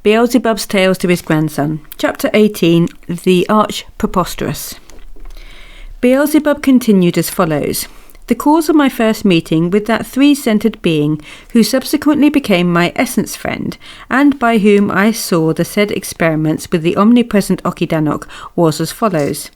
Beelzebub's Tales to his Grandson. Chapter 18. The Arch Preposterous. Beelzebub continued as follows. The cause of my first meeting with that three-centred being who subsequently became my essence friend, and by whom I saw the said experiments with the omnipresent Okidanok, was as follows.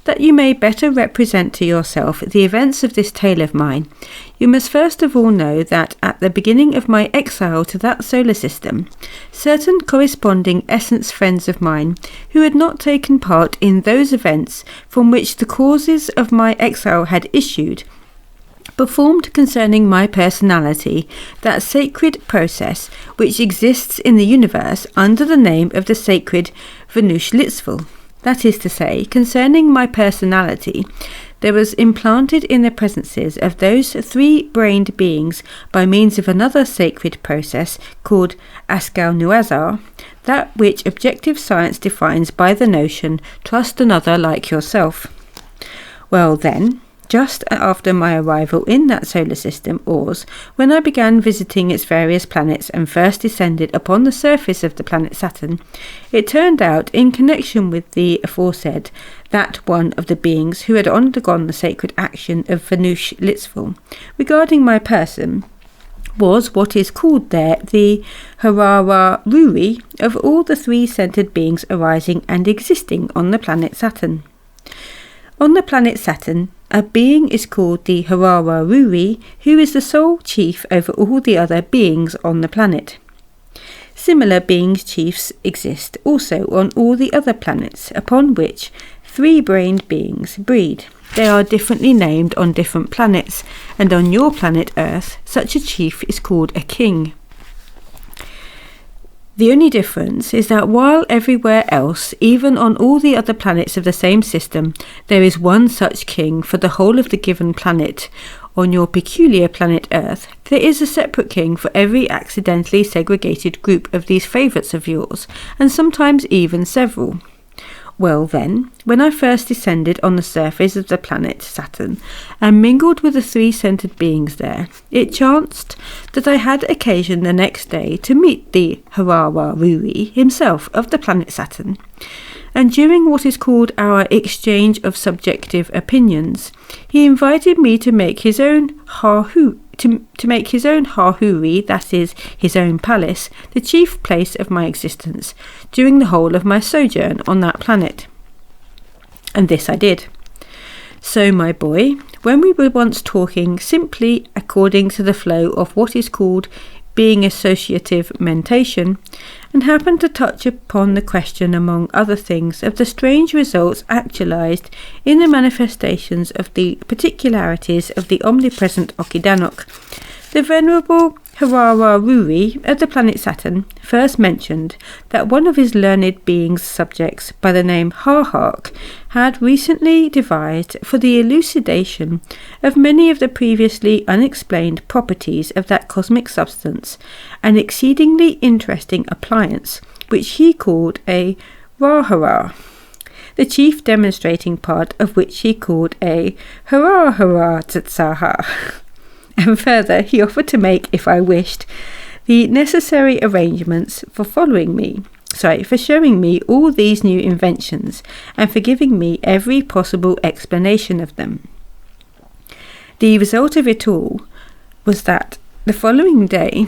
That you may better represent to yourself the events of this tale of mine, you must first of all know that at the beginning of my exile to that solar system, certain corresponding essence friends of mine, who had not taken part in those events from which the causes of my exile had issued, performed concerning my personality that sacred process which exists in the universe under the name of the sacred Venush-Litzvul. That is to say, concerning my personality, there was implanted in the presences of those three-brained beings by means of another sacred process called Askal-Nuazar, that which objective science defines by the notion, trust another like yourself. Well then, just after my arrival in that solar system, Ors, when I began visiting its various planets and first descended upon the surface of the planet Saturn, it turned out, in connection with the aforesaid, that one of the beings who had undergone the sacred action of Venush-Litzvul, regarding my person, was what is called there the Harara Ruri of all the three-centred beings arising and existing on the planet Saturn. On the planet Saturn, a being is called the Harara Ruri, who is the sole chief over all the other beings on the planet. Similar beings chiefs exist also on all the other planets upon which three-brained beings breed. They are differently named on different planets, and on your planet Earth, such a chief is called a king. The only difference is that while everywhere else, even on all the other planets of the same system, there is one such king for the whole of the given planet, on your peculiar planet Earth, there is a separate king for every accidentally segregated group of these favourites of yours, and sometimes even several. Well then, when I first descended on the surface of the planet Saturn and mingled with the three-centred beings there, it chanced that I had occasion the next day to meet the Harara Ruri himself of the planet Saturn, and during what is called our exchange of subjective opinions, he invited me to make his own Harhuri, that is, his own palace, the chief place of my existence during the whole of my sojourn on that planet. And this I did. So, my boy, when we were once talking simply according to the flow of what is called being associative mentation, and happened to touch upon the question, among other things, of the strange results actualized in the manifestations of the particularities of the omnipresent Okidanok, the venerable Harara Ruri of the planet Saturn first mentioned that one of his learned being's subjects by the name Harhark had recently devised for the elucidation of many of the previously unexplained properties of that cosmic substance an exceedingly interesting appliance which he called a Rahara, the chief demonstrating part of which he called a Harahara Tsaha. And further, he offered to make, if I wished, the necessary arrangements for showing me all these new inventions, and for giving me every possible explanation of them. The result of it all was that the following day,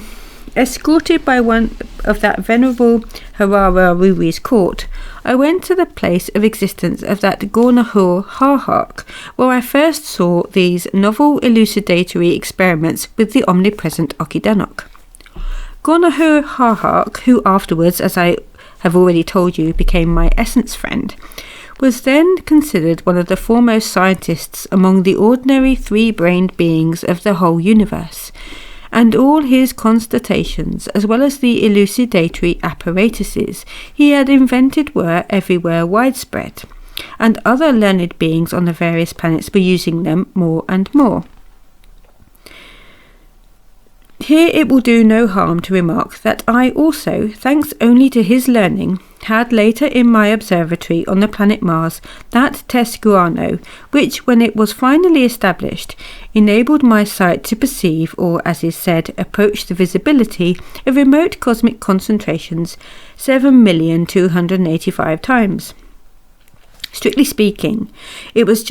escorted by one of that venerable Harara Ruri's court, I went to the place of existence of that Gornahur Harhark, where I first saw these novel elucidatory experiments with the omnipresent Okidanok. Gornahur Harhark, who afterwards, as I have already told you, became my essence friend, was then considered one of the foremost scientists among the ordinary three-brained beings of the whole universe, and all his constatations, as well as the elucidatory apparatuses he had invented, were everywhere widespread, and other learned beings on the various planets were using them more and more. Here it will do no harm to remark that I also, thanks only to his learning, had later in my observatory on the planet Mars that test guano, which, when it was finally established, enabled my sight to perceive, or as is said, approach the visibility of remote cosmic concentrations 7,285 times. Strictly speaking, it was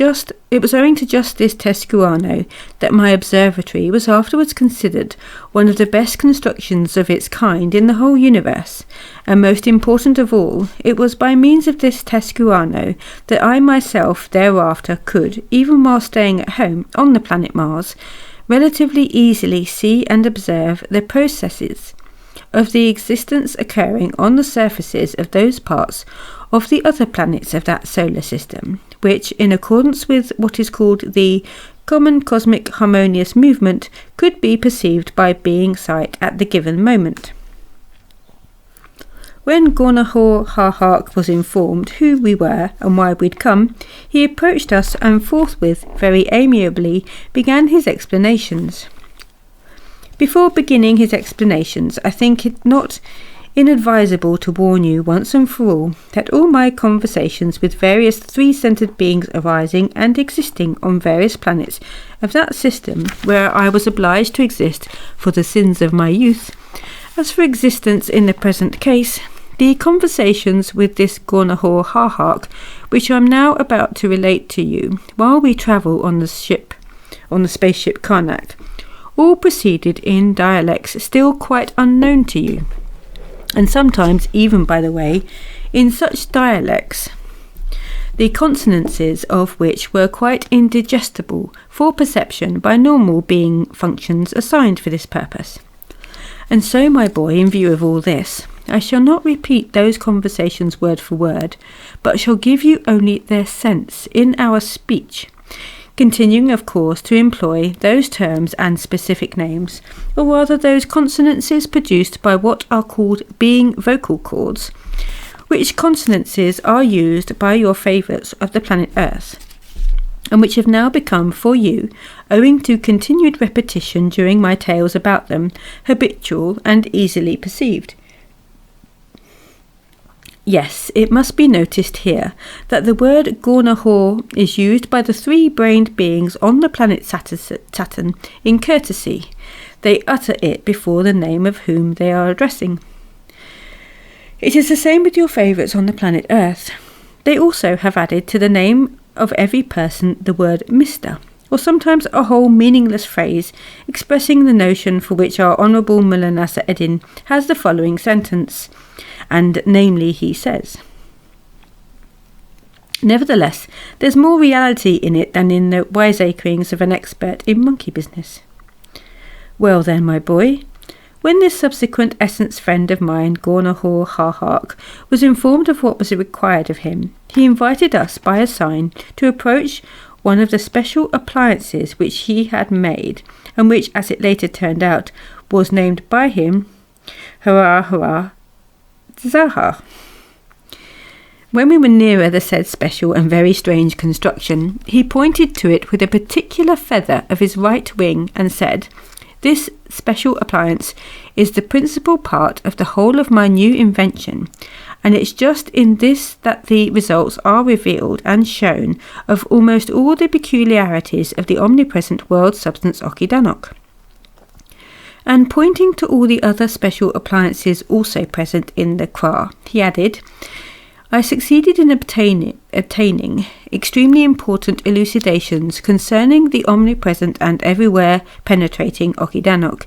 owing to just this test guano that my observatory was afterwards considered one of the best constructions of its kind in the whole universe, and most important of all, it was by means of this test guano that I myself thereafter could, even while staying at home on the planet Mars, relatively easily see and observe the processes of the existence occurring on the surfaces of those parts of the other planets of that solar system, which, in accordance with what is called the common cosmic harmonious movement, could be perceived by being sight at the given moment. When Gornahor-Harhark was informed who we were and why we'd come, he approached us and forthwith, very amiably, began his explanations. Before beginning his explanations, I think it not inadvisable to warn you once and for all that all my conversations with various three-centered beings arising and existing on various planets of that system where I was obliged to exist for the sins of my youth, as for existence in the present case, the conversations with this Gornahor-Harhark, which I am now about to relate to you while we travel on the spaceship Karnak, all proceeded in dialects still quite unknown to you, and sometimes even, by the way, in such dialects, the consonances of which were quite indigestible for perception by normal being functions assigned for this purpose. And so, my boy, in view of all this, I shall not repeat those conversations word for word, but shall give you only their sense in our speech, continuing, of course, to employ those terms and specific names, or rather those consonances produced by what are called being vocal cords, which consonances are used by your favourites of the planet Earth, and which have now become for you, owing to continued repetition during my tales about them, habitual and easily perceived. Yes, it must be noticed here that the word Gornahor is used by the three-brained beings on the planet Saturn in courtesy. They utter it before the name of whom they are addressing. It is the same with your favourites on the planet Earth. They also have added to the name of every person the word Mr., or sometimes a whole meaningless phrase expressing the notion for which our Honourable Mulanasa Eddin has the following sentence, and namely he says, "Nevertheless, there's more reality in it than in the wiseacrings of an expert in monkey business." Well then, my boy, when this subsequent essence friend of mine, Gornahor-Harhark, was informed of what was required of him, he invited us by a sign to approach one of the special appliances which he had made, and which, as it later turned out, was named by him Hurrah Zahar. When we were nearer the said special and very strange construction, he pointed to it with a particular feather of his right wing and said, "This special appliance is the principal part of the whole of my new invention, and it's just in this that the results are revealed and shown of almost all the peculiarities of the omnipresent world substance Okidanok." And pointing to all the other special appliances also present in the Kra, he added, "I succeeded in obtaining extremely important elucidations concerning the omnipresent and everywhere penetrating Okidanok,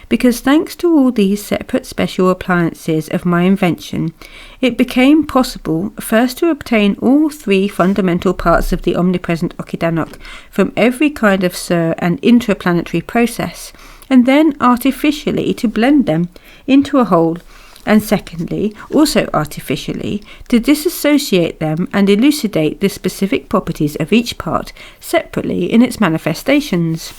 because thanks to all these separate special appliances of my invention, it became possible first to obtain all three fundamental parts of the omnipresent Okidanok from every kind of sur- and intraplanetary process, and then artificially to blend them into a whole, and secondly, also artificially, to disassociate them and elucidate the specific properties of each part separately in its manifestations."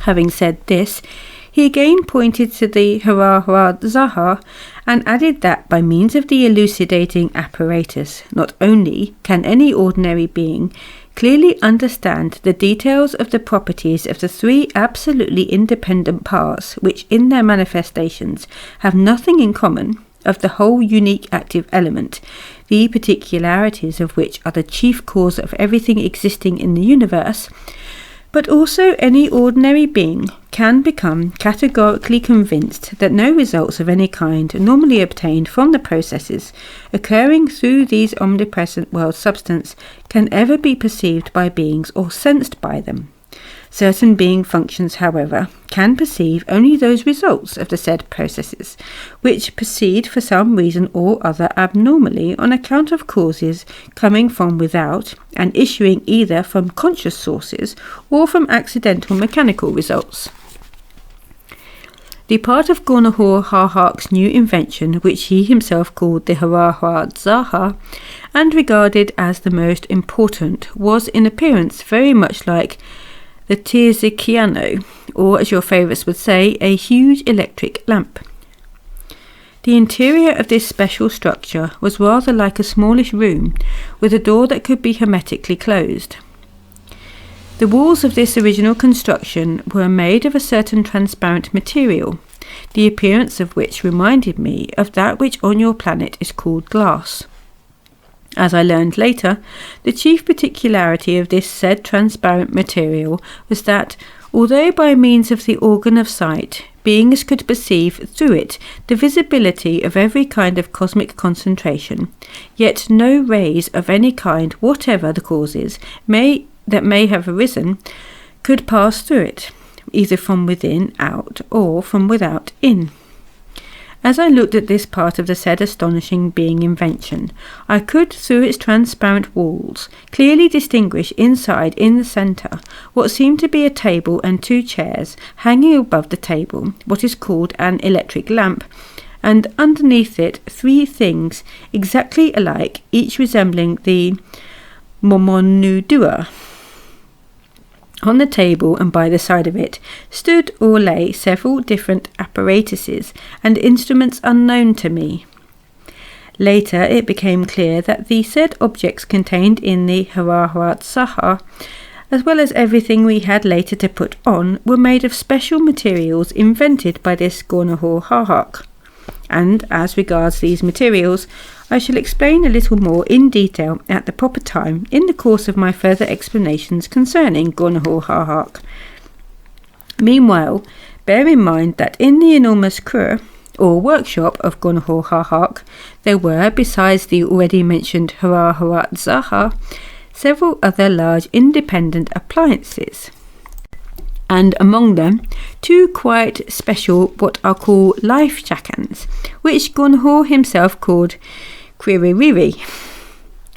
Having said this, he again pointed to the Hurrah Zahar and added that by means of the elucidating apparatus, not only can any ordinary being clearly understand the details of the properties of the three absolutely independent parts which in their manifestations have nothing in common, of the whole unique active element, the particularities of which are the chief cause of everything existing in the universe, but also any ordinary being can become categorically convinced that no results of any kind normally obtained from the processes occurring through these omnipresent world substance can ever be perceived by beings or sensed by them. Certain being functions, however, can perceive only those results of the said processes, which proceed for some reason or other abnormally on account of causes coming from without and issuing either from conscious sources or from accidental mechanical results. The part of Gornahor-Harhark's new invention, which he himself called the Hara-Hara-Zaha, and regarded as the most important, was in appearance very much like the Tirzikiano, or as your favourites would say, a huge electric lamp. The interior of this special structure was rather like a smallish room, with a door that could be hermetically closed. The walls of this original construction were made of a certain transparent material, the appearance of which reminded me of that which on your planet is called glass. As I learned later, the chief particularity of this said transparent material was that, although by means of the organ of sight, beings could perceive through it the visibility of every kind of cosmic concentration, yet no rays of any kind, whatever the causes that may have arisen, could pass through it, either from within out or from without in. As I looked at this part of the said astonishing being invention, I could, through its transparent walls, clearly distinguish inside, in the centre, what seemed to be a table and two chairs, hanging above the table, what is called an electric lamp, and underneath it three things exactly alike, each resembling the Momonudua. On the table and by the side of it stood or lay several different apparatuses and instruments unknown to me. Later it became clear that the said objects contained in the Hara-Hara-Zaha, as well as everything we had later to put on, were made of special materials invented by this Gornahor-Harhark. And as regards these materials, I shall explain a little more in detail at the proper time in the course of my further explanations concerning Gornahor-Harhark. Meanwhile, bear in mind that in the enormous Kur, or workshop of Gornahor-Harhark, there were, besides the already mentioned Hara-Hara-Zaha, several other large independent appliances, and among them two quite special what are called life chakans, which Gornahor himself called Quiririri.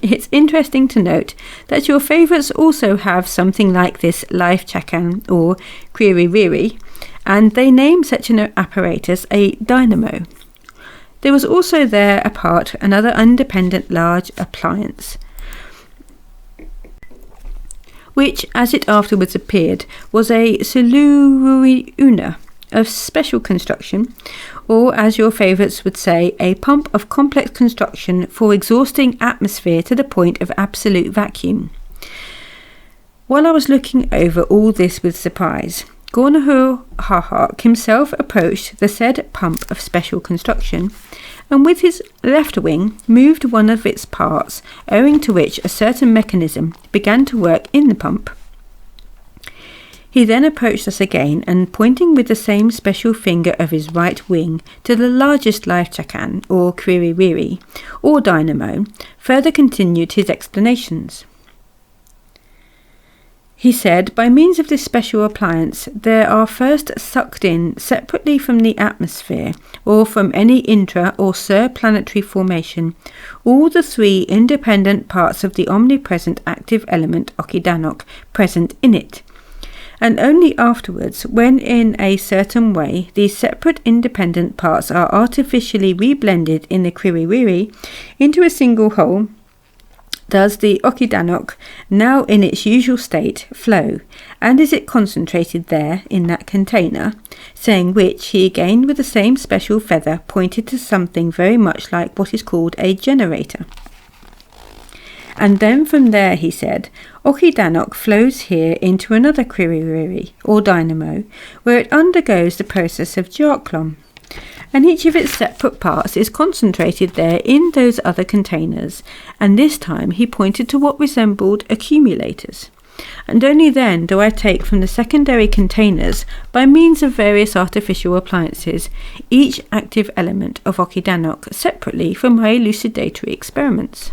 It's interesting to note that your favourites also have something like this life chakan or Quiririri, and they name such an apparatus a dynamo. There was also there apart another independent large appliance, which, as it afterwards appeared, was a Siluriuna of special construction, or as your favourites would say, a pump of complex construction for exhausting atmosphere to the point of absolute vacuum. While I was looking over all this with surprise, Gornahor-Harhark himself approached the said pump of special construction, and with his left wing moved one of its parts, owing to which a certain mechanism began to work in the pump. He then approached us again, and pointing with the same special finger of his right wing to the largest life chakan, or Quiririri, or dynamo, further continued his explanations. He said, by means of this special appliance, there are first sucked in, separately from the atmosphere, or from any intra- or surplanetary formation, all the three independent parts of the omnipresent active element Okidanok present in it, and only afterwards, when in a certain way these separate independent parts are artificially reblended in the Quiririri into a single whole, does the Okidanok, now in its usual state, flow, and is it concentrated there in that container, saying which he again with the same special feather pointed to something very much like what is called a generator. And then from there, he said, Okidanok flows here into another Quiriri, or dynamo, where it undergoes the process of Jarklon. And each of its separate parts is concentrated there in those other containers, and this time he pointed to what resembled accumulators. And only then do I take from the secondary containers, by means of various artificial appliances, each active element of Okidanok separately from my elucidatory experiments.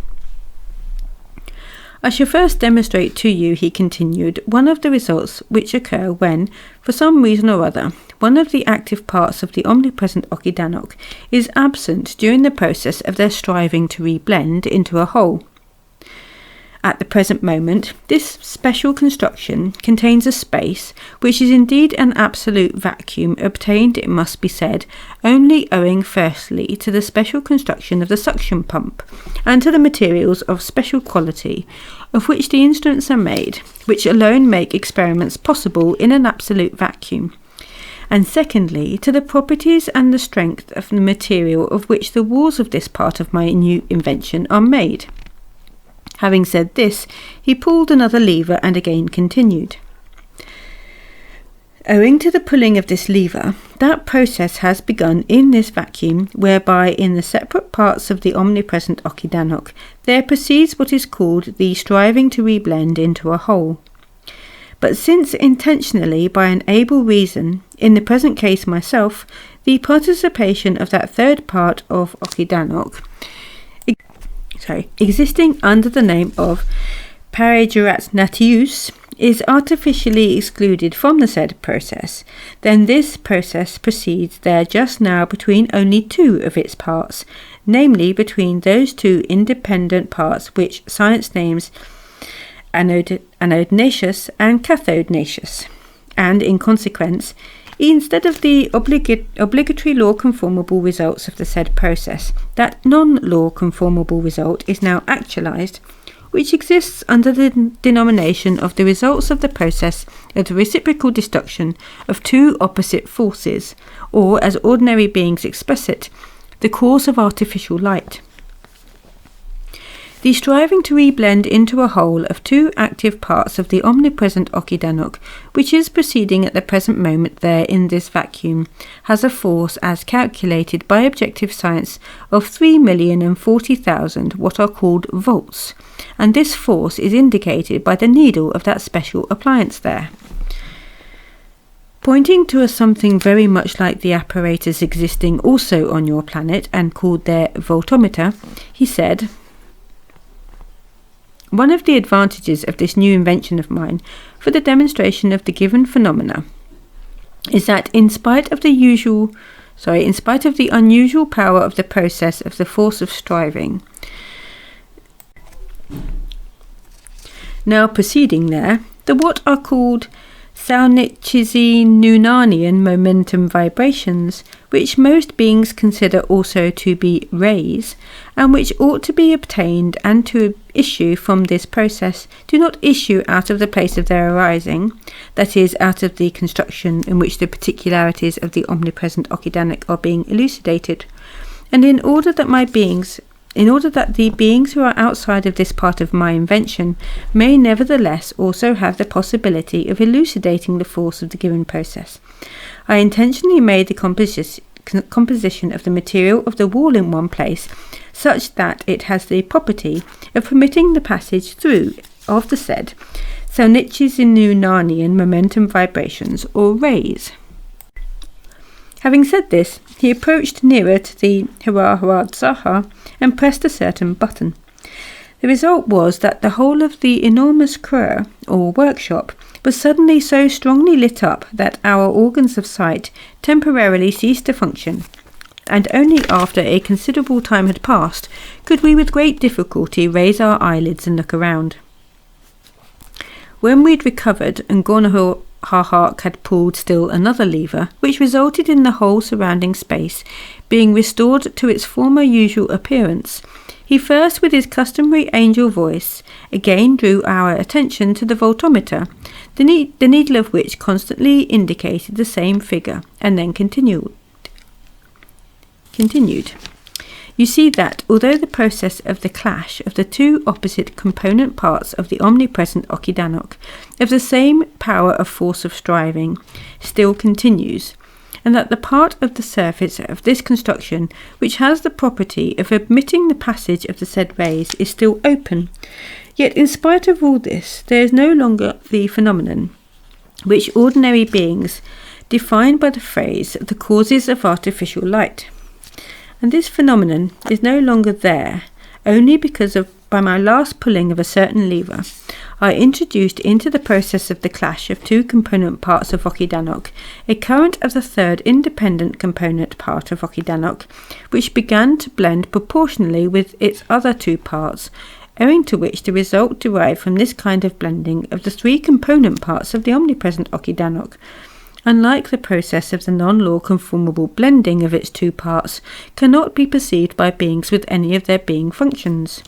I shall first demonstrate to you, he continued, one of the results which occur when, for some reason or other, one of the active parts of the omnipresent Okidanok is absent during the process of their striving to reblend into a whole. At the present moment, this special construction contains a space which is indeed an absolute vacuum, obtained, it must be said, only owing firstly to the special construction of the suction pump, and to the materials of special quality of which the instruments are made, which alone make experiments possible in an absolute vacuum, and secondly to the properties and the strength of the material of which the walls of this part of my new invention are made. Having said this, he pulled another lever and again continued. Owing to the pulling of this lever, that process has begun in this vacuum, whereby in the separate parts of the omnipresent Okidanok there proceeds what is called the striving to reblend into a whole. But since intentionally by an able reason, in the present case myself, the participation of that third part of Okidanok, existing under the name of Paregerat Natius, is artificially excluded from the said process, then this process proceeds there just now between only two of its parts, namely between those two independent parts which science names anodnaceous and cathodnaceous, and in consequence, instead of the obligatory law-conformable results of the said process, that non-law-conformable result is now actualized, which exists under the denomination of the results of the process of the reciprocal destruction of two opposite forces, or, as ordinary beings express it, the cause of artificial light. The striving to reblend into a whole of two active parts of the omnipresent Okidanok, which is proceeding at the present moment there in this vacuum, has a force as calculated by objective science of 3,040,000 what are called volts, and this force is indicated by the needle of that special appliance there. Pointing to a something very much like the apparatus existing also on your planet and called their voltometer, he said, one of the advantages of this new invention of mine for the demonstration of the given phenomena is that in spite of the unusual power of the process of the force of striving now proceeding there, the what are called Saunichisi-Nunanian momentum vibrations, which most beings consider also to be rays, and which ought to be obtained and to issue from this process, do not issue out of the place of their arising, that is, out of the construction in which the particularities of the omnipresent Okidanok are being elucidated, and in order that the beings who are outside of this part of my invention may nevertheless also have the possibility of elucidating the force of the given process, I intentionally made the composition of the material of the wall in one place such that it has the property of permitting the passage through of the said Saunichisi-Nunanian momentum vibrations or rays. Having said this, he approached nearer to the Hara-Hara-Tsaha and pressed a certain button. The result was that the whole of the enormous krur, or workshop, was suddenly so strongly lit up that our organs of sight temporarily ceased to function, and only after a considerable time had passed could we with great difficulty raise our eyelids and look around. When we'd recovered and Gornahar had pulled still another lever, which resulted in the whole surrounding space being restored to its former usual appearance, he first, with his customary angel voice, again drew our attention to the voltometer, the needle of which constantly indicated the same figure, and then continued. you see that, although the process of the clash of the two opposite component parts of the omnipresent Okidanok, of the same power of force of striving, still continues, and that the part of the surface of this construction which has the property of admitting the passage of the said rays is still open, yet in spite of all this, there is no longer the phenomenon which ordinary beings define by the phrase the causes of artificial light. And this phenomenon is no longer there, only because by my last pulling of a certain lever, I introduced into the process of the clash of two component parts of Okidanok a current of the third independent component part of Okidanok, which began to blend proportionally with its other two parts, owing to which the result derived from this kind of blending of the three component parts of the omnipresent Okidanok, unlike the process of the non-law conformable blending of its two parts, cannot be perceived by beings with any of their being functions.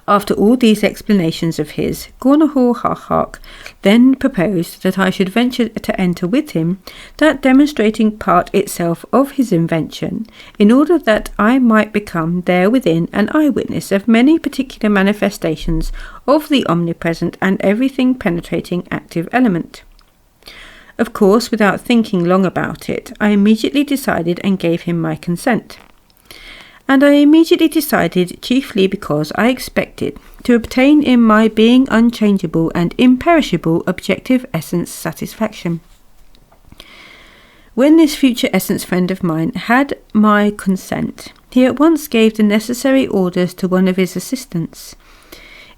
After all these explanations of his, Gornahor then proposed that I should venture to enter with him that demonstrating part itself of his invention, in order that I might become therewithin an eyewitness of many particular manifestations of the omnipresent and everything penetrating active element. Of course, without thinking long about it, I immediately decided and gave him my consent. And I immediately decided chiefly because I expected to obtain in my being unchangeable and imperishable objective essence satisfaction. When this future essence friend of mine had my consent, he at once gave the necessary orders to one of his assistants.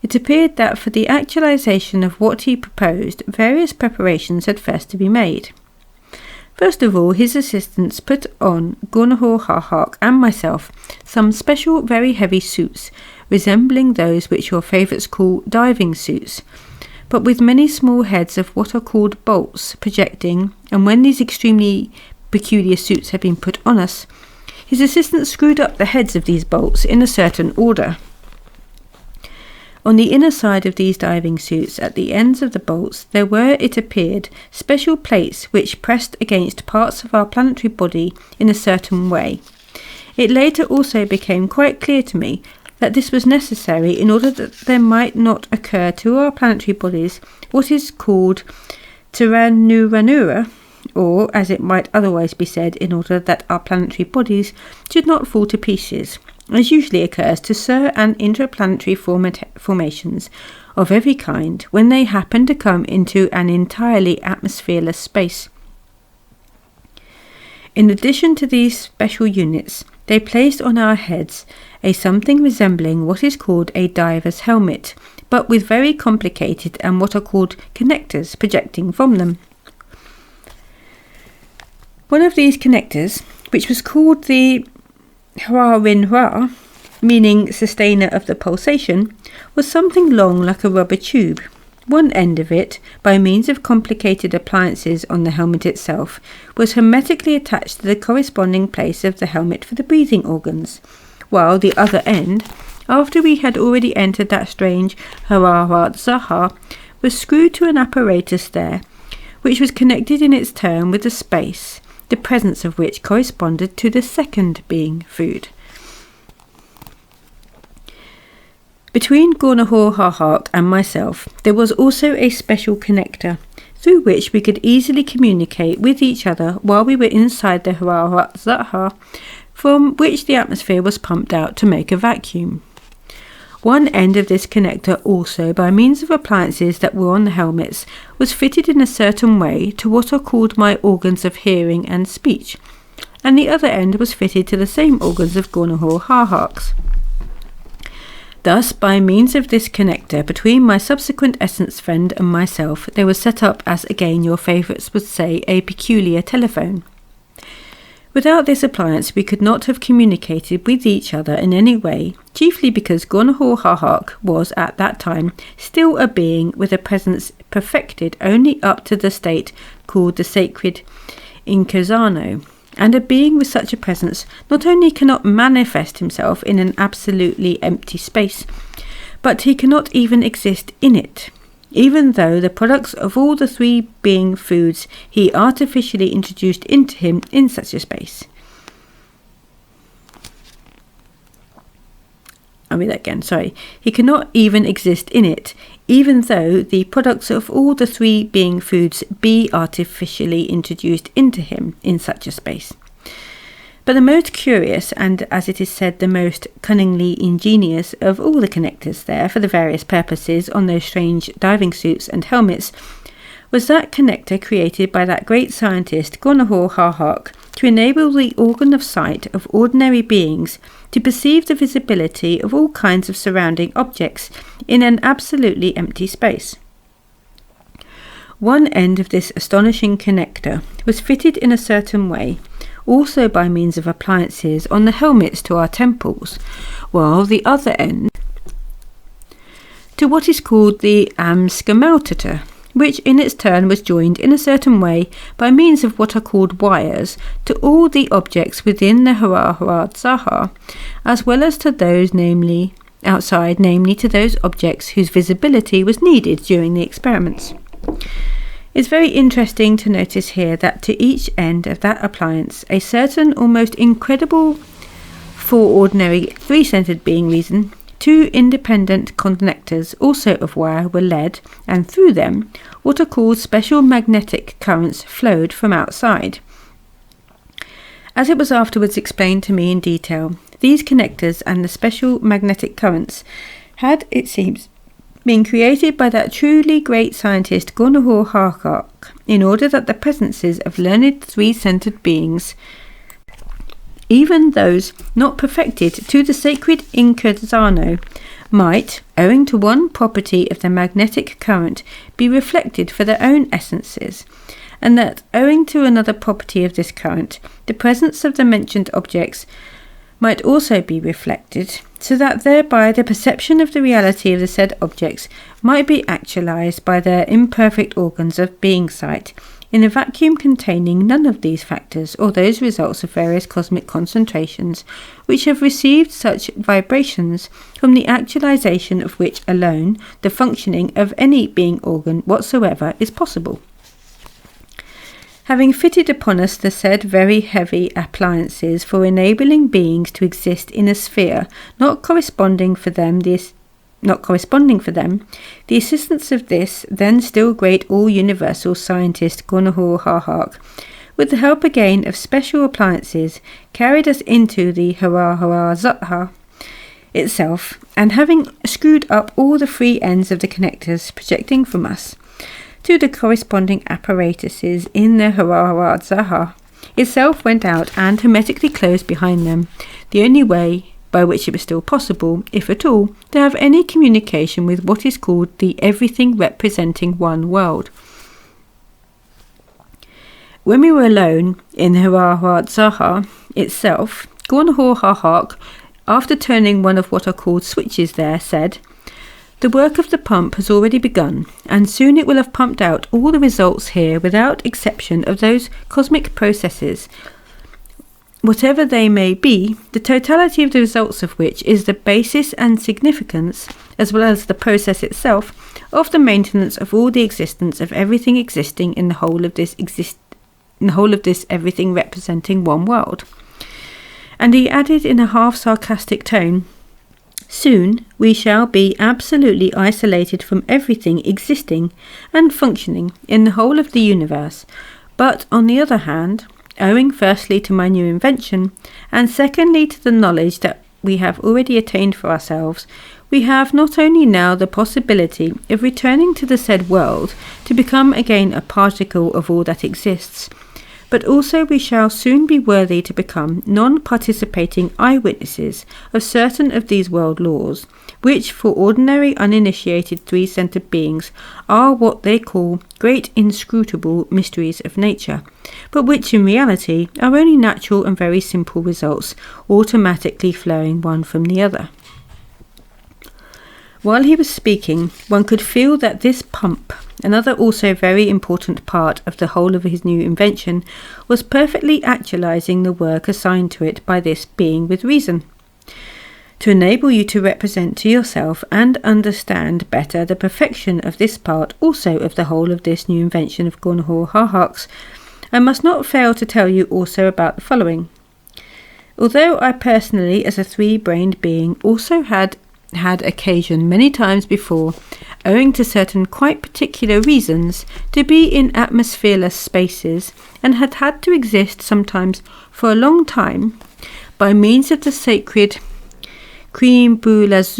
It appeared that for the actualization of what he proposed, various preparations had first to be made. First of all, his assistants put on Gornahor and myself some special very heavy suits, resembling those which your favourites call diving suits, but with many small heads of what are called bolts projecting, and when these extremely peculiar suits had been put on us, his assistants screwed up the heads of these bolts in a certain order. On the inner side of these diving suits, at the ends of the bolts, there were, it appeared, special plates which pressed against parts of our planetary body in a certain way. It later also became quite clear to me that this was necessary in order that there might not occur to our planetary bodies what is called tyrannuranura, or, as it might otherwise be said, in order that our planetary bodies should not fall to pieces, as usually occurs to sur- and interplanetary formations of every kind when they happen to come into an entirely atmosphereless space. In addition to these special units, they placed on our heads a something resembling what is called a diver's helmet, but with very complicated and what are called connectors projecting from them. One of these connectors, which was called the Hwa-Rin-Hwa, meaning sustainer of the pulsation, was something long like a rubber tube. One end of it, by means of complicated appliances on the helmet itself, was hermetically attached to the corresponding place of the helmet for the breathing organs, while the other end, after we had already entered that strange Hara-Zaha, was screwed to an apparatus there, which was connected in its turn with the space, the presence of which corresponded to the second being food. Between Gornahor and myself, there was also a special connector, through which we could easily communicate with each other while we were inside the Hara-Zaha, from which the atmosphere was pumped out to make a vacuum. One end of this connector also, by means of appliances that were on the helmets, was fitted in a certain way to what are called my organs of hearing and speech, and the other end was fitted to the same organs of Gornahor. Thus, by means of this connector, between my subsequent essence friend and myself, there was set up, as again your favourites would say, a peculiar telephone. Without this appliance we could not have communicated with each other in any way, chiefly because Gornahor was at that time still a being with a presence perfected only up to the state called the sacred Inkazano, and a being with such a presence not only cannot manifest himself in an absolutely empty space, but he cannot even exist in it, even though the products of all the three being foods he artificially introduced into him in such a space. I'll read that again, sorry. He cannot even exist in it, even though the products of all the three being foods be artificially introduced into him in such a space. But the most curious, and as it is said, the most cunningly ingenious of all the connectors there for the various purposes on those strange diving suits and helmets, was that connector created by that great scientist Gonahor Harhark to enable the organ of sight of ordinary beings to perceive the visibility of all kinds of surrounding objects in an absolutely empty space. One end of this astonishing connector was fitted in a certain way, also by means of appliances on the helmets to our temples, while the other end to what is called the Amskamauter, which in its turn was joined in a certain way by means of what are called wires to all the objects within the Hara-Hara-Zahar, as well as to those outside, namely to those objects whose visibility was needed during the experiments. It's very interesting to notice here that to each end of that appliance a certain almost incredible, for ordinary three-centered being reason, two independent connectors, also of wire, were led, and through them what are called special magnetic currents flowed from outside. As it was afterwards explained to me in detail, these connectors and the special magnetic currents had, it seems, been created by that truly great scientist Gonahor Harhark in order that the presences of learned three-centered beings, even those not perfected to the sacred Incasano, might, owing to one property of the magnetic current, be reflected for their own essences, and that, owing to another property of this current, the presence of the mentioned objects might also be reflected, so that thereby the perception of the reality of the said objects might be actualized by their imperfect organs of being sight, in a vacuum containing none of these factors or those results of various cosmic concentrations which have received such vibrations, from the actualization of which alone the functioning of any being organ whatsoever is possible. Having fitted upon us the said very heavy appliances for enabling beings to exist in a sphere not corresponding for them, the assistance of this then still great all-universal scientist Gonahor Harhark, with the help again of special appliances, carried us into the Hara-Hara-Zahar itself, and having screwed up all the free ends of the connectors projecting from us to the corresponding apparatuses in the Hara-Hara-Zahar itself, went out and hermetically closed behind them, the only way by which it was still possible, if at all, to have any communication with what is called the everything representing one world. When we were alone in the Hara-Hara-Zahar itself, Gonahor Harhark, after turning one of what are called switches there, said, "The work of the pump has already begun, and soon it will have pumped out all the results here without exception of those cosmic processes, whatever they may be, the totality of the results of which is the basis and significance, as well as the process itself, of the maintenance of all the existence of everything existing in the whole of this everything representing one world." And he added in a half sarcastic tone, "Soon we shall be absolutely isolated from everything existing and functioning in the whole of the universe, but on the other hand, owing firstly to my new invention, and secondly to the knowledge that we have already attained for ourselves, we have not only now the possibility of returning to the said world to become again a particle of all that exists, but also we shall soon be worthy to become non-participating eyewitnesses of certain of these world laws, which for ordinary uninitiated three-centered beings are what they call great inscrutable mysteries of nature, but which in reality are only natural and very simple results, automatically flowing one from the other." While he was speaking, one could feel that this pump, another also very important part of the whole of his new invention, was perfectly actualizing the work assigned to it by this being with reason, to enable you to represent to yourself and understand better the perfection of this part also of the whole of this new invention of Gonahor Harhark's. I must not fail to tell you also about the following. Although I personally, as a three-brained being, also had had occasion many times before, owing to certain quite particular reasons, to be in atmosphereless spaces, and had had to exist sometimes for a long time by means of the sacred Preposterous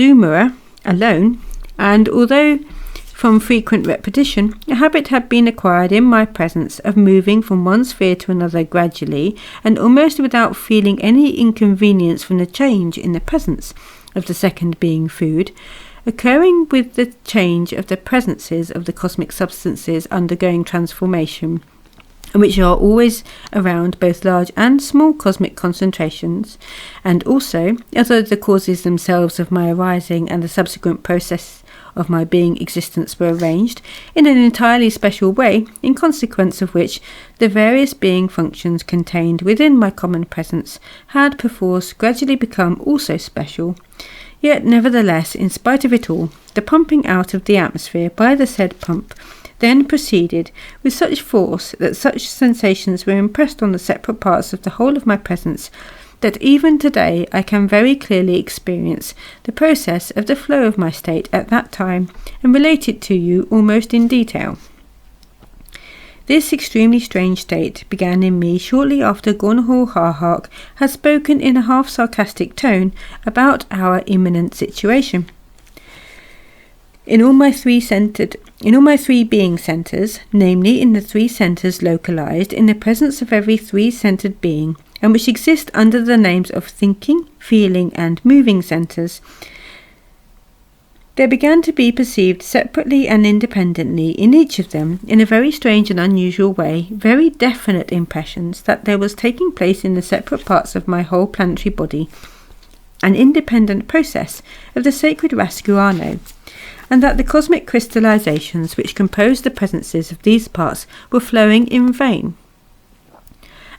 alone, and although from frequent repetition, a habit had been acquired in my presence of moving from one sphere to another gradually and almost without feeling any inconvenience from the change in the presence of the second being food, occurring with the change of the presences of the cosmic substances undergoing transformation, which are always around both large and small cosmic concentrations, and also, although the causes themselves of my arising and the subsequent process of my being existence were arranged in an entirely special way, in consequence of which the various being functions contained within my common presence had perforce gradually become also special. Yet nevertheless, in spite of it all, the pumping out of the atmosphere by the said pump then proceeded with such force that such sensations were impressed on the separate parts of the whole of my presence, that even today I can very clearly experience the process of the flow of my state at that time, and relate it to you almost in detail. This extremely strange state began in me shortly after Gornahor Harhark had spoken in a half-sarcastic tone about our imminent situation. In all my three being centres, namely in the three centres localised in the presence of every three-centred being, and which exist under the names of thinking, feeling, and moving centres, there began to be perceived separately and independently in each of them, in a very strange and unusual way, very definite impressions that there was taking place in the separate parts of my whole planetary body an independent process of the sacred Rascuano, and that the cosmic crystallizations which composed the presences of these parts were flowing in vain.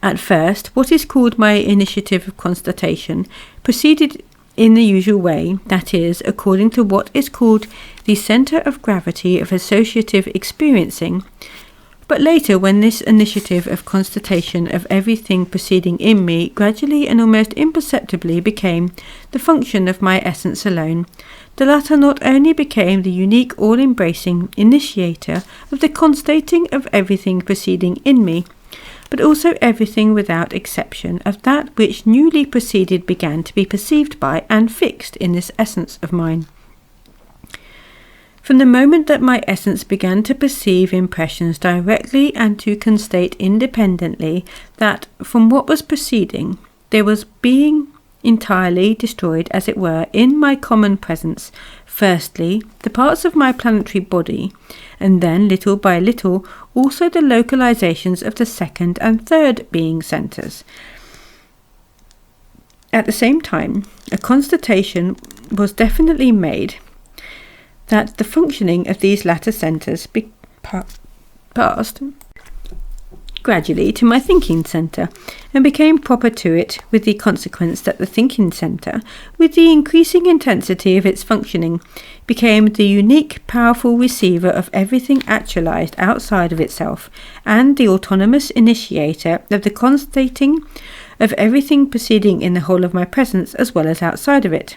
At first, what is called my initiative of constatation proceeded in the usual way, that is, according to what is called the centre of gravity of associative experiencing. But later, when this initiative of constatation of everything proceeding in me gradually and almost imperceptibly became the function of my essence alone, the latter not only became the unique all-embracing initiator of the constating of everything proceeding in me, but also everything without exception of that which newly proceeded began to be perceived by and fixed in this essence of mine. From the moment that my essence began to perceive impressions directly and to constate independently that from what was proceeding there was being entirely destroyed, as it were, in my common presence, firstly, the parts of my planetary body, and then, little by little, also the localizations of the second and third being centres. At the same time, a constatation was definitely made that the functioning of these latter centres passed gradually to my thinking centre, and became proper to it, with the consequence that the thinking centre, with the increasing intensity of its functioning, became the unique powerful receiver of everything actualised outside of itself, and the autonomous initiator of the constating of everything proceeding in the whole of my presence as well as outside of it.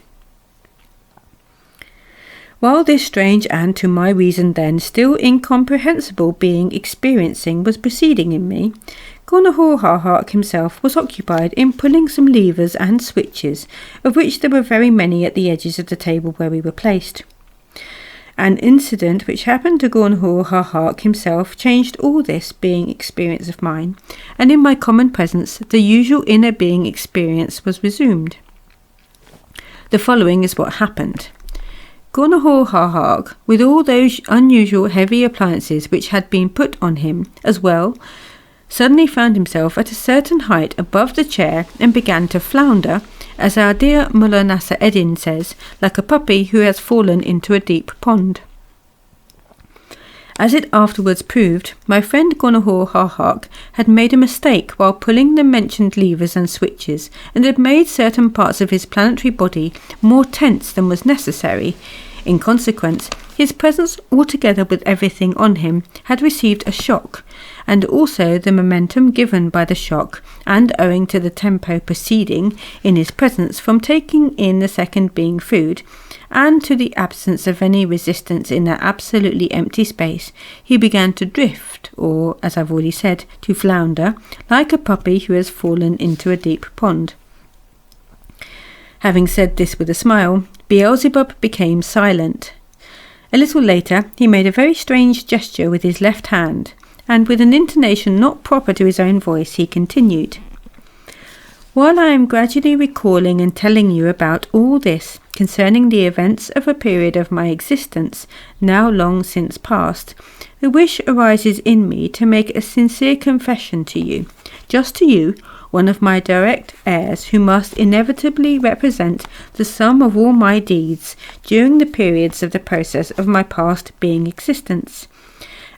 While this strange and, to my reason then, still incomprehensible being experiencing was proceeding in me, Gornahor Harhark himself was occupied in pulling some levers and switches, of which there were very many at the edges of the table where we were placed. An incident which happened to Gornahor Harhark himself changed all this being experience of mine, and in my common presence the usual inner being experience was resumed. The following is what happened. Gornahor Harhark, with all those unusual heavy appliances which had been put on him as well, suddenly found himself at a certain height above the chair and began to flounder, as our dear Mullah Nasser Eddin says, like a puppy who has fallen into a deep pond. As it afterwards proved, my friend Gornahor Harhark had made a mistake while pulling the mentioned levers and switches, and had made certain parts of his planetary body more tense than was necessary. In consequence, His presence, altogether with everything on him, had received a shock, and also the momentum given by the shock, and owing to the tempo proceeding in his presence from taking in the second being food, and to the absence of any resistance in that absolutely empty space, he began to drift, or, as I've already said, to flounder, like a puppy who has fallen into a deep pond. Having said this with a smile, Beelzebub became silent. A little later, he made a very strange gesture with his left hand, and with an intonation not proper to his own voice, he continued, "While I am gradually recalling and telling you about all this concerning the events of a period of my existence now long since past, the wish arises in me to make a sincere confession to you, just to you, one of my direct heirs who must inevitably represent the sum of all my deeds during the periods of the process of my past being existence.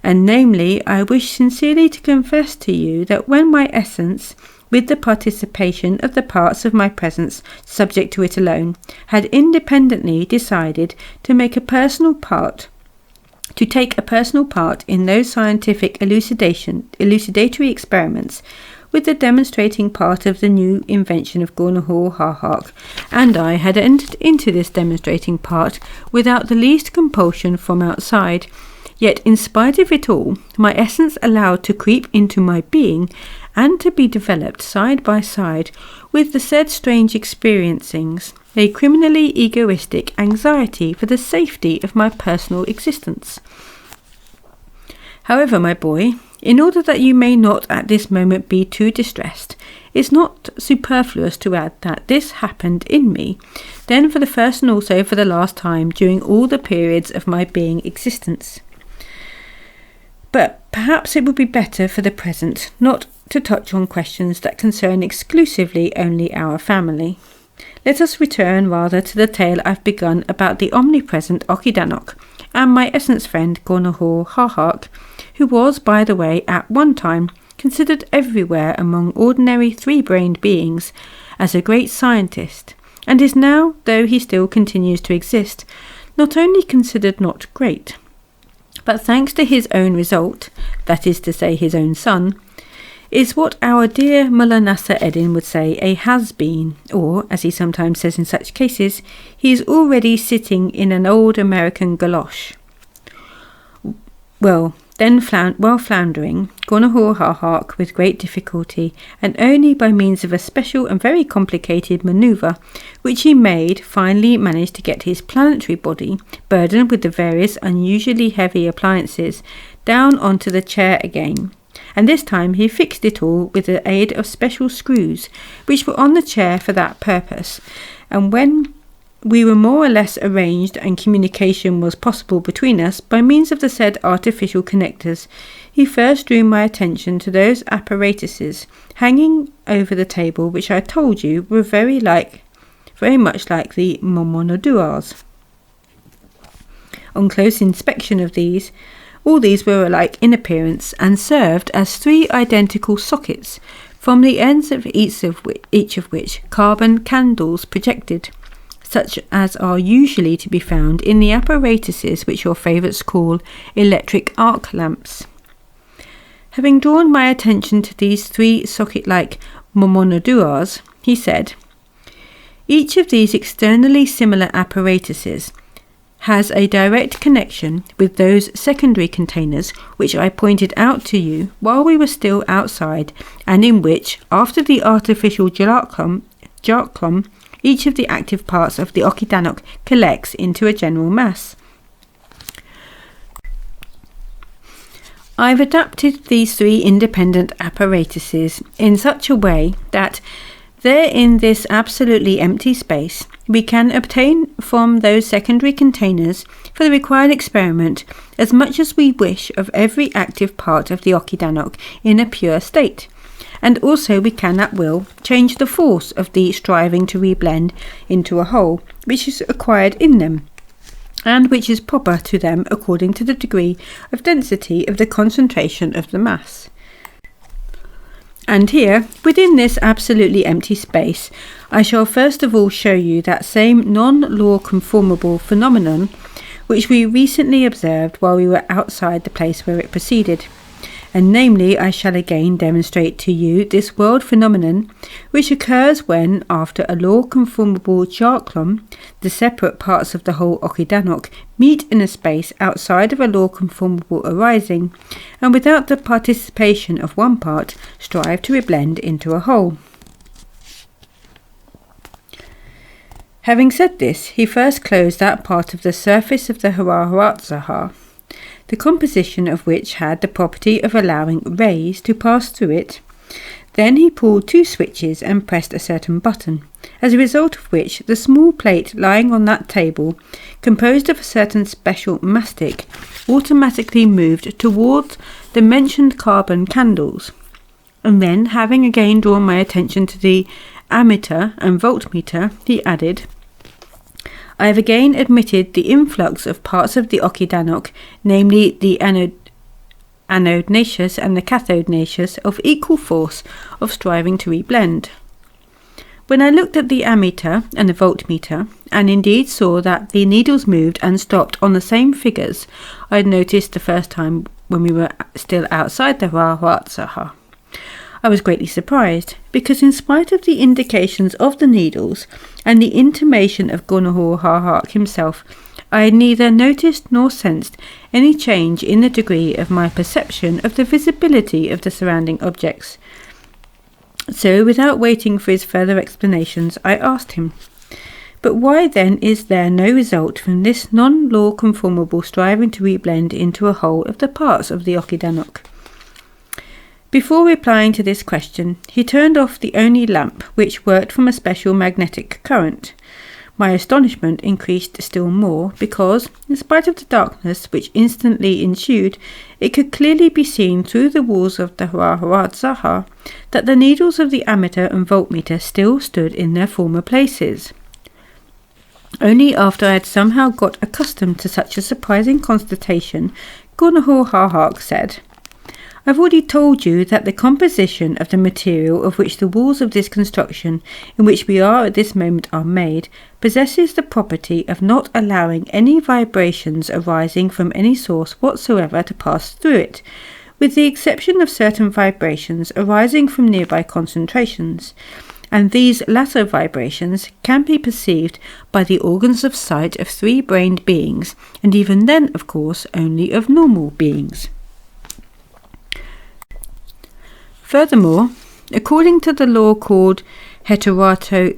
And namely, I wish sincerely to confess to you that when my essence, with the participation of the parts of my presence subject to it alone, had independently decided to take a personal part in those scientific elucidatory experiments with the demonstrating part of the new invention of Gornahor-Harhark, and I had entered into this demonstrating part without the least compulsion from outside, yet in spite of it all, my essence allowed to creep into my being and to be developed side by side with the said strange experiencings, a criminally egoistic anxiety for the safety of my personal existence. However, my boy, in order that you may not at this moment be too distressed, it's not superfluous to add that this happened in me, then for the first and also for the last time during all the periods of my being existence. But perhaps it would be better for the present not to touch on questions that concern exclusively only our family. Let us return rather to the tale I've begun about the omnipresent Okidanok and my essence friend Gornahor-Harhark, who was, by the way, at one time considered everywhere among ordinary three-brained beings as a great scientist, and is now, though he still continues to exist, not only considered not great, but thanks to his own result, that is to say his own son, is what our dear Mullah Nasser Eddin would say a has-been, or, as he sometimes says in such cases, he is already sitting in an old American galosh. Well, then while floundering, Gornahor-Harhark with great difficulty, and only by means of a special and very complicated manoeuvre, which he made, finally managed to get his planetary body, burdened with the various unusually heavy appliances, down onto the chair again. And this time he fixed it all with the aid of special screws, which were on the chair for that purpose, and when we were more or less arranged and communication was possible between us by means of the said artificial connectors, he first drew my attention to those apparatuses hanging over the table which I told you were very much like the momonoduars. On close inspection of these, all these were alike in appearance and served as three identical sockets, from the ends of each of which carbon candles projected, such as are usually to be found in the apparatuses which your favourites call electric arc lamps. Having drawn my attention to these three socket-like momonoduars, he said, "Each of these externally similar apparatuses has a direct connection with those secondary containers which I pointed out to you while we were still outside, and in which, after the artificial jarklum, each of the active parts of the Okidanok collects into a general mass. I've adapted these three independent apparatuses in such a way that there in this absolutely empty space we can obtain from those secondary containers for the required experiment as much as we wish of every active part of the Okidanok in a pure state. And also we can at will change the force of the striving to reblend into a whole which is acquired in them, and which is proper to them according to the degree of density of the concentration of the mass. And here, within this absolutely empty space, I shall first of all show you that same non-law conformable phenomenon which we recently observed while we were outside the place where it proceeded. And namely, I shall again demonstrate to you this world phenomenon, which occurs when, after a law-conformable Jarklon, the separate parts of the whole Okidanok meet in a space outside of a law-conformable arising, and without the participation of one part, strive to reblend into a whole. Having said this, he first closed that part of the surface of the Haraharatzaha, the composition of which had the property of allowing rays to pass through it. Then he pulled two switches and pressed a certain button, as a result of which the small plate lying on that table, composed of a certain special mastic, automatically moved towards the mentioned carbon candles. And then, having again drawn my attention to the ammeter and voltmeter, he added, I have again admitted the influx of parts of the Okidanok, namely the anode nacious and the cathode nacious, of equal force of striving to reblend. When I looked at the ammeter and the voltmeter, and indeed saw that the needles moved and stopped on the same figures I had noticed the first time when we were still outside the Haraharatzaha, I was greatly surprised, because in spite of the indications of the needles and the intimation of Gunahor Harhark himself, I had neither noticed nor sensed any change in the degree of my perception of the visibility of the surrounding objects. So, without waiting for his further explanations, I asked him, But why then is there no result from this non-law conformable striving to reblend into a whole of the parts of the Okidanok? Before replying to this question, he turned off the only lamp which worked from a special magnetic current. My astonishment increased still more, because, in spite of the darkness which instantly ensued, it could clearly be seen through the walls of the Haraharatzaha that the needles of the ammeter and voltmeter still stood in their former places. Only after I had somehow got accustomed to such a surprising constatation, Gunahor Harhark said, I've already told you that the composition of the material of which the walls of this construction, in which we are at this moment, are made, possesses the property of not allowing any vibrations arising from any source whatsoever to pass through it, with the exception of certain vibrations arising from nearby concentrations, and these latter vibrations can be perceived by the organs of sight of three-brained beings, and even then, of course, only of normal beings. Furthermore, according to the law called heteratogata,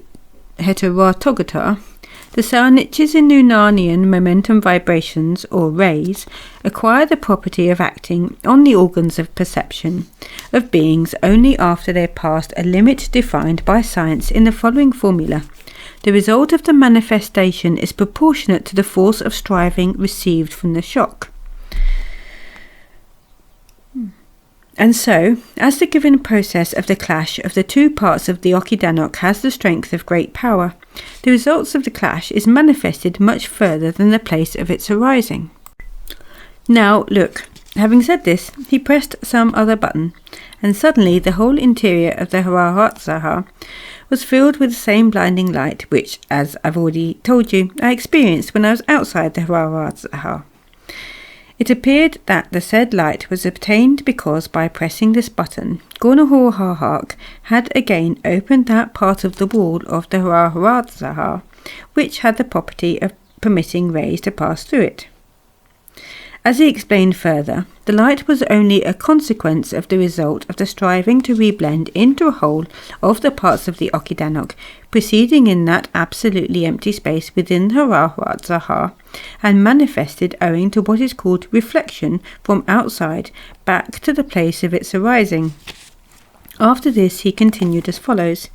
the Saunich's in Lunarian momentum vibrations, or rays, acquire the property of acting on the organs of perception of beings only after they have passed a limit defined by science in the following formula. The result of the manifestation is proportionate to the force of striving received from the shock. And so, as the given process of the clash of the two parts of the Okidanok has the strength of great power, the results of the clash is manifested much further than the place of its arising. Now, look. Having said this, he pressed some other button, and suddenly the whole interior of the Haraharatzaha was filled with the same blinding light which, as I've already told you, I experienced when I was outside the Haraharatzaha. It appeared that the said light was obtained because, by pressing this button, Gunahor Harhark had again opened that part of the wall of the Haraharatzaha which had the property of permitting rays to pass through it. As he explained further, the light was only a consequence of the result of the striving to reblend into a whole of the parts of the Okidanok proceeding in that absolutely empty space within the Haraharatzaha, and manifested owing to what is called reflection from outside back to the place of its arising. After this he continued as follows.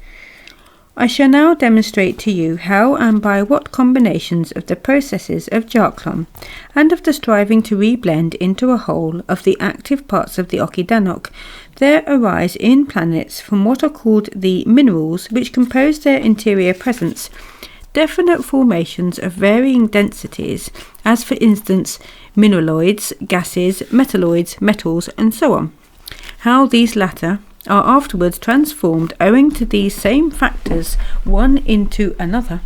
I shall now demonstrate to you how and by what combinations of the processes of Jarklon and of the striving to reblend into a whole of the active parts of the Okidanok there arise in planets from what are called the minerals which compose their interior presence definite formations of varying densities, as for instance mineraloids, gases, metalloids, metals, and so on. How these latter are afterwards transformed owing to these same factors one into another,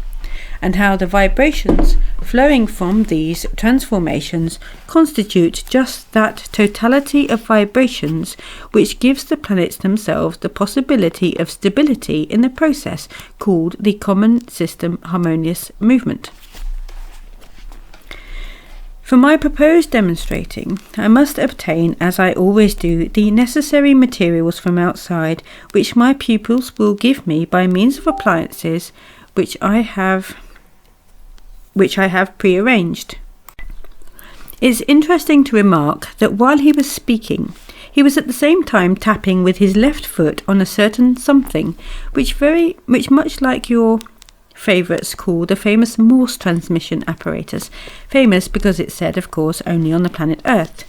and how the vibrations flowing from these transformations constitute just that totality of vibrations which gives the planets themselves the possibility of stability in the process called the common system harmonious movement. For my proposed demonstrating, I must obtain, as I always do, the necessary materials from outside, which my pupils will give me by means of appliances which I have prearranged. It's interesting to remark that while he was speaking, he was at the same time tapping with his left foot on a certain something, which much like your favourites call the famous Morse transmission apparatus, famous because it's said, of course, only on the planet Earth.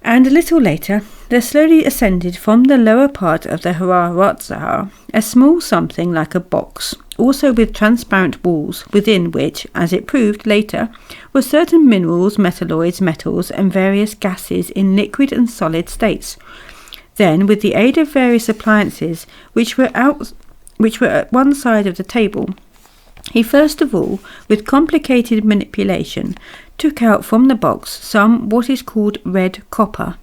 And a little later, there slowly ascended from the lower part of the Hararatzaha a small something like a box, also with transparent walls, within which, as it proved later, were certain minerals, metalloids, metals, and various gases in liquid and solid states. Then, with the aid of various appliances which were at one side of the table, he first of all, with complicated manipulation, took out from the box some what is called red copper,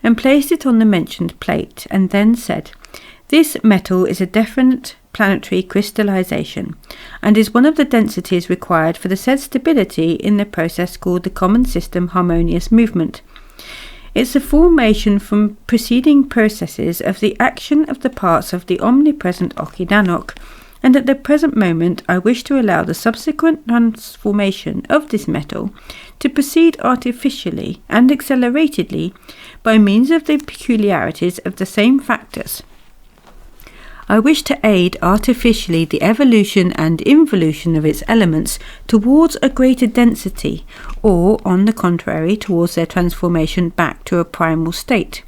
and placed it on the mentioned plate, and then said, "This metal is a definite planetary crystallization, and is one of the densities required for the said stability in the process called the common system harmonious movement. It's a formation from preceding processes of the action of the parts of the omnipresent Okidanok, and at the present moment I wish to allow the subsequent transformation of this metal to proceed artificially and acceleratedly by means of the peculiarities of the same factors. I wish to aid artificially the evolution and involution of its elements towards a greater density, or, on the contrary, towards their transformation back to a primal state.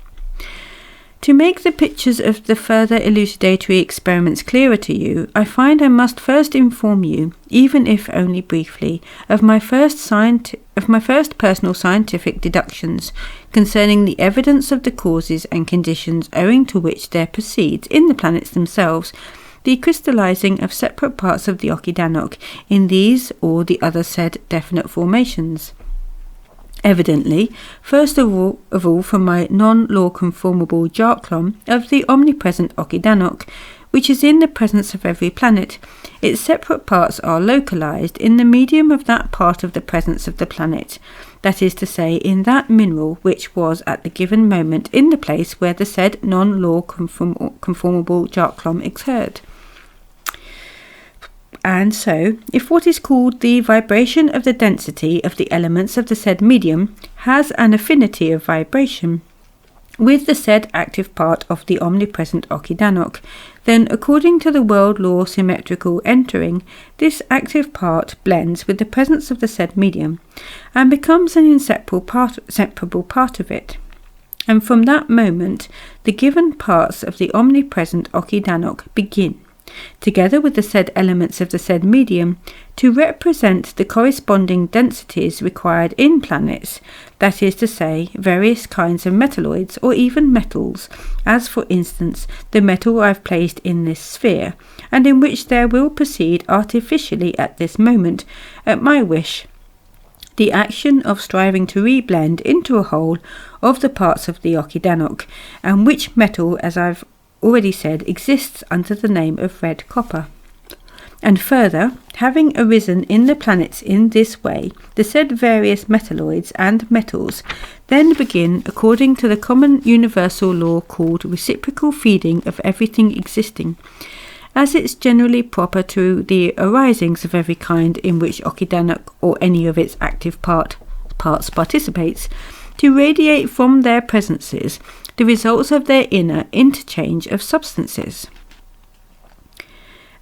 To make the pictures of the further elucidatory experiments clearer to you, I find I must first inform you, even if only briefly, of my first personal scientific deductions concerning the evidence of the causes and conditions owing to which there proceeds, in the planets themselves, the crystallizing of separate parts of the Okidanok in these or the other said definite formations. Evidently, first of all from my non-law conformable Jarklon of the omnipresent Okidanok, which is in the presence of every planet. Its separate parts are localized in the medium of that part of the presence of the planet, that is to say, in that mineral which was at the given moment in the place where the said non-law conformable Jarklon occurred. And so, if what is called the vibration of the density of the elements of the said medium has an affinity of vibration with the said active part of the omnipresent Okidanok, then according to the world law symmetrical entering, this active part blends with the presence of the said medium, and becomes an inseparable part of it. And from that moment, the given parts of the omnipresent Okidanok begin, together with the said elements of the said medium, to represent the corresponding densities required in planets, that is to say, various kinds of metalloids or even metals, as for instance the metal I have placed in this sphere, and in which there will proceed artificially at this moment, at my wish, the action of striving to reblend into a whole of the parts of the Okidanok, and which metal, as I've already said, exists under the name of red copper. And further, having arisen in the planets in this way, the said various metalloids and metals then begin, according to the common universal law called reciprocal feeding of everything existing, as it's generally proper to the arisings of every kind in which Okidanok or any of its active parts participates, to radiate from their presences the results of their inner interchange of substances.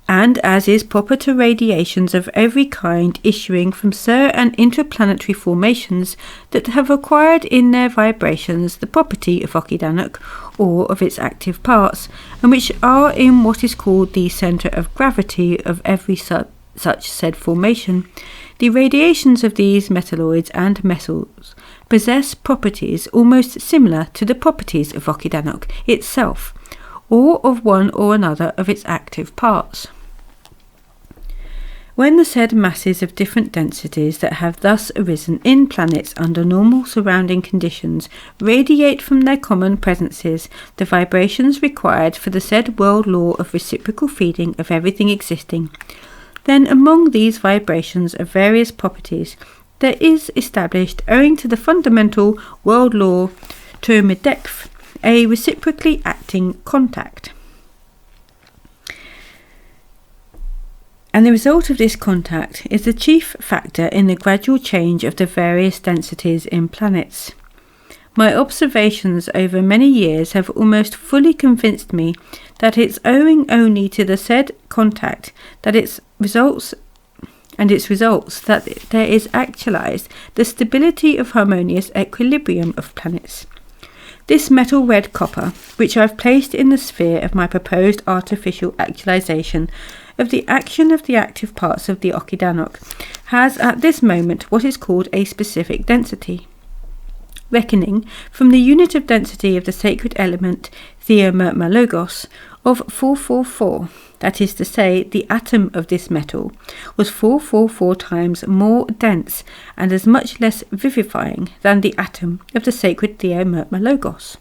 And as is proper to radiations of every kind issuing from and interplanetary formations that have acquired in their vibrations the property of Okidanok or of its active parts, and which are in what is called the centre of gravity of every such said formation, the radiations of these metalloids and metals possess properties almost similar to the properties of Okidanok itself, or of one or another of its active parts. When the said masses of different densities that have thus arisen in planets under normal surrounding conditions radiate from their common presences the vibrations required for the said world law of reciprocal feeding of everything existing, then among these vibrations of various properties there is established, owing to the fundamental world law termedecf, a reciprocally acting contact. And the result of this contact is the chief factor in the gradual change of the various densities in planets. My observations over many years have almost fully convinced me that it's owing only to the said contact that its results that there is actualized the stability of harmonious equilibrium of planets. This metal red copper, which I've placed in the sphere of my proposed artificial actualization of the action of the active parts of the Okidanok, has at this moment what is called a specific density. Reckoning from the unit of density of the sacred element Theomermalogos of 444, that is to say, the atom of this metal was 444 times more dense and as much less vivifying than the atom of the sacred Theomermalogos.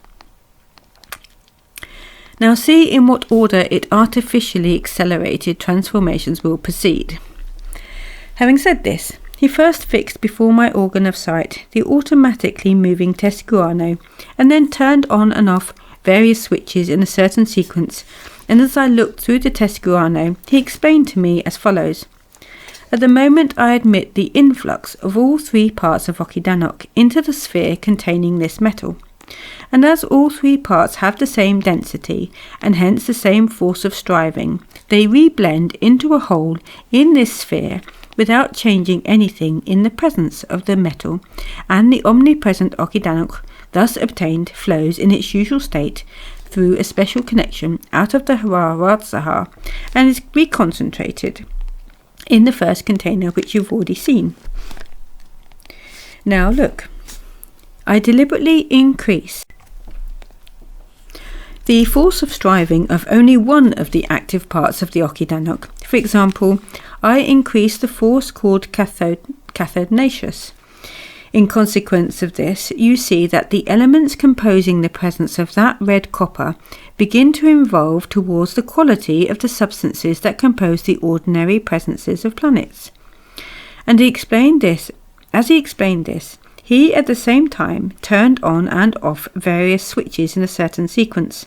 Now see in what order it artificially accelerated transformations will proceed. Having said this, he first fixed before my organ of sight the automatically moving Tescuano, and then turned on and off various switches in a certain sequence, and as I looked through the Tescuano, he explained to me as follows. At the moment I admit the influx of all three parts of Okidanok into the sphere containing this metal, and as all three parts have the same density, and hence the same force of striving, they reblend into a whole in this sphere without changing anything in the presence of the metal, and the omnipresent Okidanok thus obtained flows in its usual state through a special connection out of the Hararatsaha, and is reconcentrated in the first container which you've already seen. Now look, I deliberately increase the force of striving of only one of the active parts of the Okidanok. For example, I increase the force called cathodnaceous. In consequence of this, you see that the elements composing the presence of that red copper begin to evolve towards the quality of the substances that compose the ordinary presences of planets. And as he explained this, he at the same time turned on and off various switches in a certain sequence.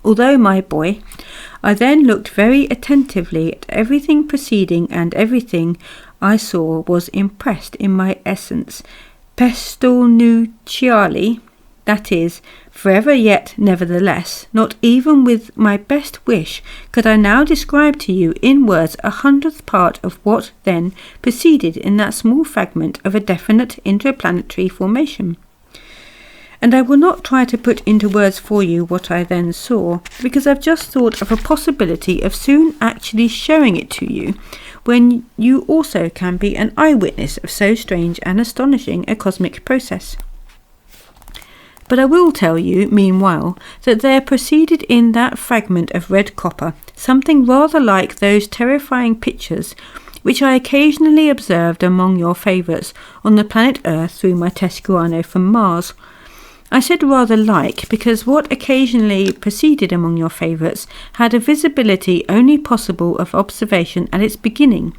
Although, my boy, I then looked very attentively at everything preceding, and everything I saw was impressed in my essence pestalnuciali, that is, forever yet nevertheless, not even with my best wish could I now describe to you in words 100th part of what then proceeded in that small fragment of a definite interplanetary formation. And I will not try to put into words for you what I then saw, because I've just thought of a possibility of soon actually showing it to you, when you also can be an eyewitness of so strange and astonishing a cosmic process. But I will tell you, meanwhile, that there proceeded in that fragment of red copper something rather like those terrifying pictures which I occasionally observed among your favourites on the planet Earth through my Tescuano from Mars. I said rather like, because what occasionally proceeded among your favourites had a visibility only possible of observation at its beginning,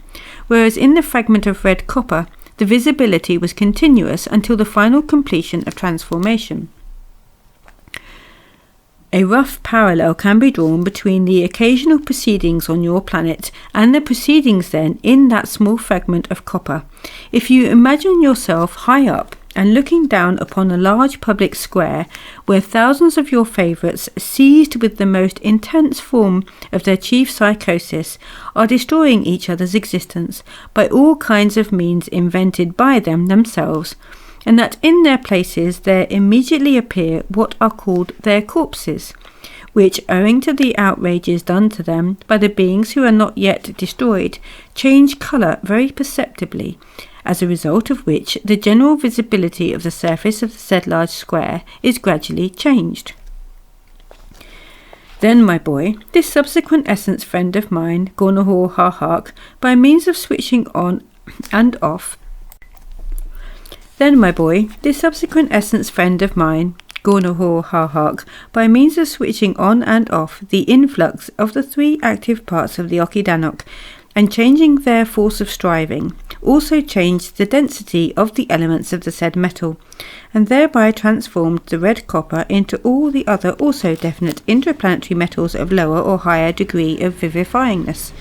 whereas in the fragment of red copper the visibility was continuous until the final completion of transformation. A rough parallel can be drawn between the occasional proceedings on your planet and the proceedings then in that small fragment of copper. If you imagine yourself high up and looking down upon a large public square where thousands of your favourites, seized with the most intense form of their chief psychosis, are destroying each other's existence by all kinds of means invented by them themselves, and that in their places there immediately appear what are called their corpses, which, owing to the outrages done to them by the beings who are not yet destroyed, change colour very perceptibly, as a result of which the general visibility of the surface of the said large square is gradually changed. Then, my boy, this subsequent essence friend of mine, Gornahor Harhark, by means of switching on and off. Then, my boy, this subsequent essence friend of mine, Gornahor Harhark, by means of switching on and off the influx of the three active parts of the Okidanok, and changing their force of striving, also changed the density of the elements of the said metal, and thereby transformed the red copper into all the other also definite interplanetary metals of lower or higher degree of vivifyingness.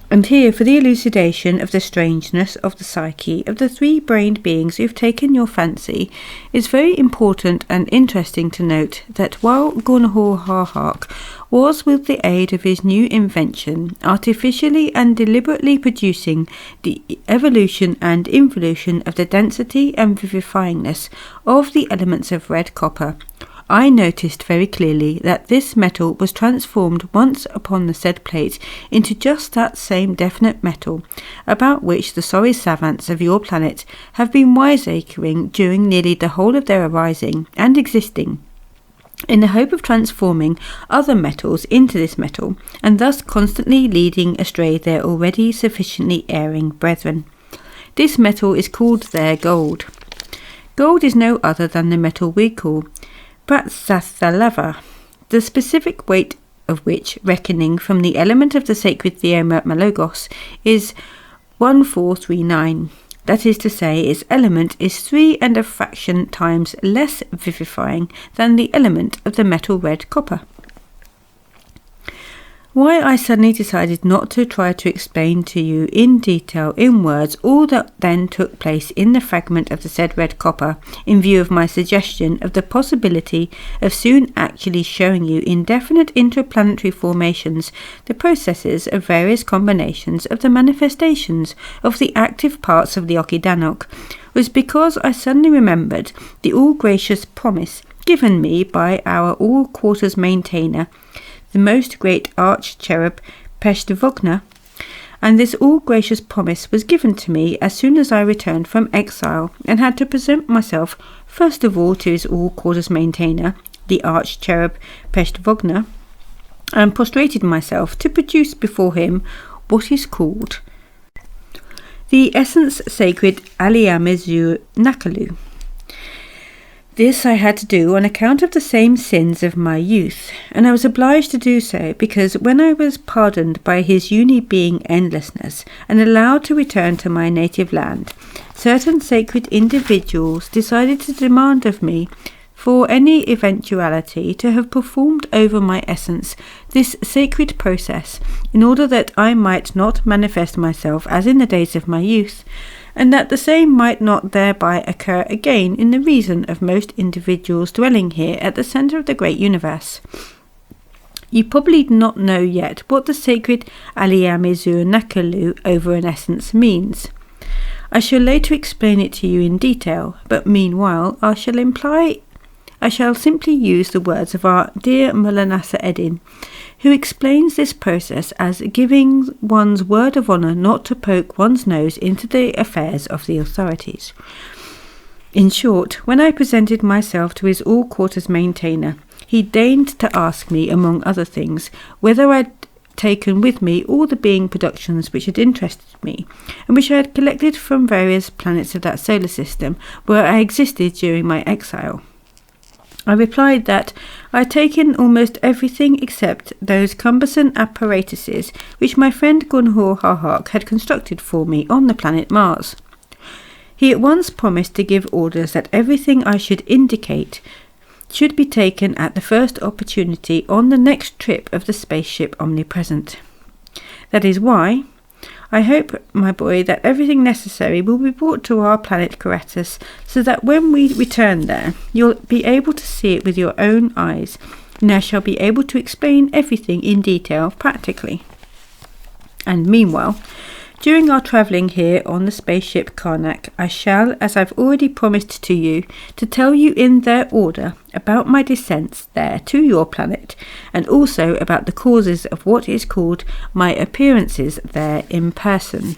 And here, for the elucidation of the strangeness of the psyche of the three-brained beings who've taken your fancy, it's very important and interesting to note that while Gornahor Harhark was, with the aid of his new invention, artificially and deliberately producing the evolution and involution of the density and vivifyingness of the elements of red copper, I noticed very clearly that this metal was transformed once upon the said plate into just that same definite metal, about which the sorry savants of your planet have been wiseacring during nearly the whole of their arising and existing, in the hope of transforming other metals into this metal, and thus constantly leading astray their already sufficiently erring brethren. This metal is called their gold. Gold is no other than the metal we call Pratsathalava, the specific weight of which, reckoning from the element of the sacred Theoma Malogos, is 1439. That is to say, its element is 3 and a fraction times less vivifying than the element of the metal red copper. Why I suddenly decided not to try to explain to you in detail, in words, all that then took place in the fragment of the said red copper, in view of my suggestion of the possibility of soon actually showing you in definite interplanetary formations the processes of various combinations of the manifestations of the active parts of the Okidanok, was because I suddenly remembered the all-gracious promise given me by our all-quarters maintainer, the most great arch-cherub Preposterous, and this all-gracious promise was given to me as soon as I returned from exile, and had to present myself first of all to his all-quarters maintainer, the arch-cherub Preposterous, and prostrated myself to produce before him what is called the essence sacred Aliamezu Nakalu. This I had to do on account of the same sins of my youth, and I was obliged to do so because when I was pardoned by his uni-being endlessness and allowed to return to my native land, certain sacred individuals decided to demand of me, for any eventuality, to have performed over my essence this sacred process, in order that I might not manifest myself as in the days of my youth, and that the same might not thereby occur again in the reason of most individuals dwelling here at the centre of the great universe. You probably do not know yet what the sacred Aliamezu Nakalu over an essence means. I shall later explain it to you in detail, but meanwhile I shall simply use the words of our dear Mulanasa Eddin, who explains this process as giving one's word of honour not to poke one's nose into the affairs of the authorities. In short, when I presented myself to his all-quarters maintainer, he deigned to ask me, among other things, whether I had taken with me all the being productions which had interested me, and which I had collected from various planets of that solar system where I existed during my exile. I replied that I had taken almost everything except those cumbersome apparatuses which my friend Gornahor Harhark had constructed for me on the planet Mars. He at once promised to give orders that everything I should indicate should be taken at the first opportunity on the next trip of the spaceship Omnipresent. That is why I hope, my boy, that everything necessary will be brought to our planet Karatus, so that when we return there, you'll be able to see it with your own eyes, and I shall be able to explain everything in detail practically. And meanwhile, during our travelling here on the spaceship Karnak, I shall, as I've already promised to you, to tell you in their order about my descents there to your planet, and also about the causes of what is called my appearances there in person.